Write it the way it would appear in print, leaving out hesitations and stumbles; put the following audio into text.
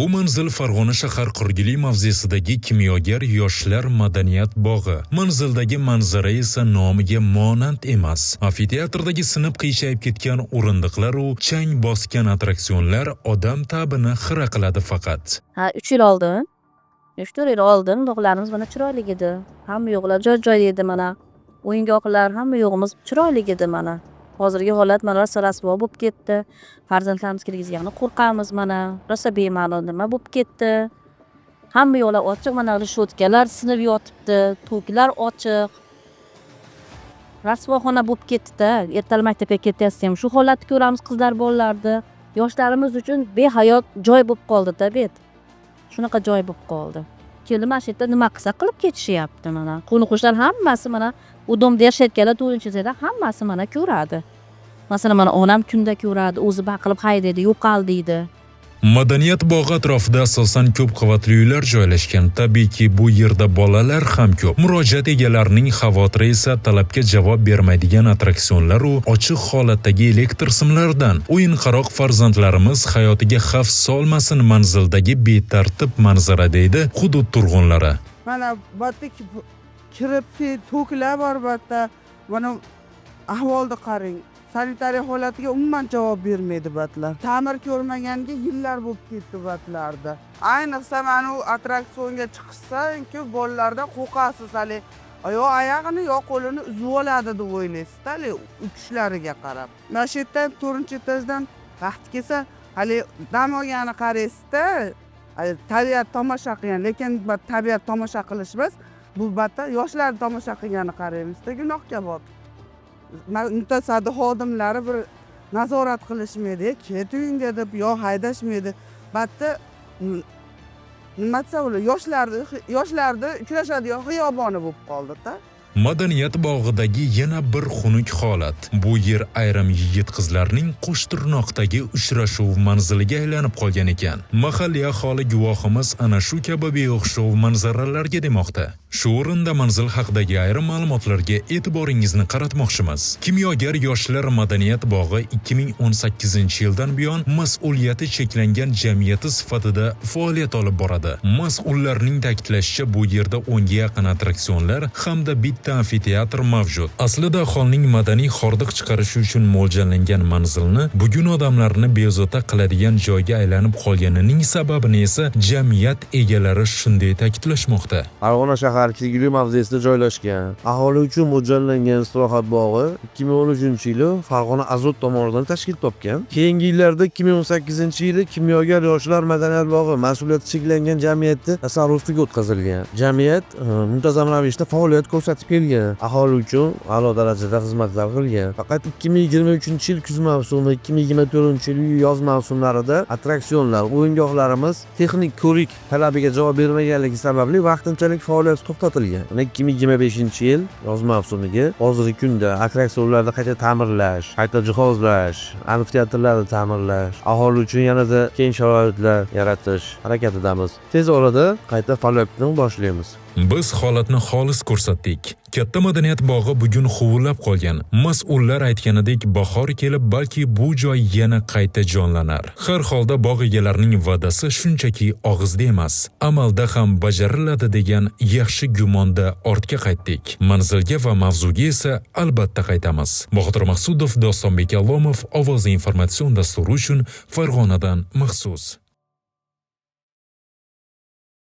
Bu manzil Farg'ona shahar Qurgili mavzesidagi kimyogar yoshlar madaniyat bog'i. Manzildagi manzara esa nomiga monand emas. Amfiteatrdagi sinib qiyshayib ketgan o'rindiqlar u chang bosgan attraksionlar odam ta'bini xira qiladi faqat. 3 yil oldin, 3-4 yil oldin bog'larimiz mana chiroyli edi. Hamma yo'qlar joy edi mana. O'yingohlar hamma yo'g'imiz chiroyli edi mana. Hozirgi holat mana rosa rasvo bo'lib ketdi. Farzandlarimiz kirgizgani qo'rqamiz mana. Rosa bema'lum nima bo'lib ketdi. Hamma yo'llar ochiq, mana rishotkalar sinib yotibdi, toklar ochiq. Rasvoxona bo'lib ketdi-da. Ertal maktabga ketyapsiz ham shu holatni ko'ramiz qizlar bolalarda. Yoshlarimiz uchun behayot joy bo'lib qoldi-da bet. Shunaqa joy bo'lib qoldi. Kelib mana shu yerda nima qilsa qilib ketishyapti mana. Qo'ni-qo'shnilar hammasi mana u domda yashayotganlar 4-da hammasi mana ko'radi. Masalan mana onam kunda ko'radi, o'zi baqilib haydaydi, yo'qal deydi. Madaniyat bog'i atrofida asosan ko'p qavatli uylar joylashgan. Tabiiyki, bu yerda bolalar ham ko'p. Murojaat egalarining xavotiri esa talabga javob bermaydigan attraksionlar u ochiq holatdagi elektr simlardan. O'yinqaroq farzandlarimiz hayotiga xavf solmasin manzildagi betartib manzara deydi hudud turg'unlari. Mana batda kirib toklar bor batda. Mana ahvolni qarang. Sanitariya holatiga umuman javob bermaydi batlar. Ta'mir ko'rmaganiga yillar bo'lib ketdi batlarda. Ayniqsa mana u attraksionga chiqishsa-ku bolalarda qo'rqasiz hali. Oyog'ini yo qo'lini uzib oladi deb o'ylaysiz, hali uchishlariga qarab. Mana shu yerdan 4-etajdan vaqt kelsa, hali dam olgani qaraysiz-da, tabiat tomosha qilgan, lekin tabiat tomosha qilish emas, bu batda yoshlar tomosha qilgani qaraymiz-da, gunohga botib. Mutasaddi xodimlari bir nazorat qilishmaydi, keting deb yo haydashmaydi. Batda nima desa bo'ladi, yoshlarni uchrashadigan xiyoboni bo'lib qoldi-da. Madaniyat bog'idagi yana bir xunuk holat. Bu yer ayrim yigit-qizlarning qo'shtirnoqdagi uchrashuv manziliga aylanib qolgan ekan. Mahalliy aholi guvohimiz ana shu kabi beo'xshov manzaralarga demoqda. Shu o'rinda manzil haqidagi ayrim ma'lumotlarga e'tiboringizni qaratmoqchimiz. Kimyogar yoshlar madaniyat bog'i 2018-yildan buyon mas'uliyati cheklangan jamiyati sifatida faoliyat olib boradi. Mas'ullarning ta'kidlashicha, bu yerda 10 ga yaqin attraksionlar hamda bitta amfiteatr mavjud. Aslida aholining madaniy hordiq chiqarishi uchun mo'ljallangan manzilni bugun odamlarni bezovta qiladigan joyga aylanib qolganining sababini esa jamiyat egalari shunday ta'kidlashmoqda. Farg'ona shahar Qurgili mavzesida joylashgan. Aholi uchun mo'ljallangan istirohat bog'i 2013-yili Farg'ona Azot tomonidan tashkil topgan. Keyingi yillarda 2018-yili Kimyogar yoshlar madaniyat bog'i mas'uliyati cheklangan jamiyatda tasarrufiga o'tkazilgan. Jamiyat muntazam ravishda faoliyat ko'rsatib kelgan. Aholi uchun a'lo darajada xizmatlar qilgan. Faqat 2023-yil kuz mavsumi, 2024-yil yoz mavsumlarida attraksionlar, o'yingohlarimiz texnik ko'rik talabiga javob bermaganligi sababli vaqtinchalik faoliyat to'xtatilgan. 2025-yil yoz mavsumiga hozirgi kunda attraksionlarni qayta ta'mirlash, qayta jihozlash, amfiteatrlarni ta'mirlash, aholi uchun yanada keng sharoitlar yaratish harakatidamiz. Tez orada qayta faoliyatni boshlaymiz. Biz holatni xolis ko'rsatdik. Katta madaniyat bog'i bugun huvillab qolgan. Mas'ullar aytganidek, bahor kelib balki bu joy yana qayta jonlanar. Har holda bog' egalarining va'dasi shunchaki og'izda emas, amalda ham bajariladi degan yaxshi gumonda ortga qaytdik. Manzilga va mavzuga esa albatta qaytamiz. Bahodir Maqsudov, Dostonbek Alomov, Ovoz informatsion dasturi uchun Farg'onadan maxsus.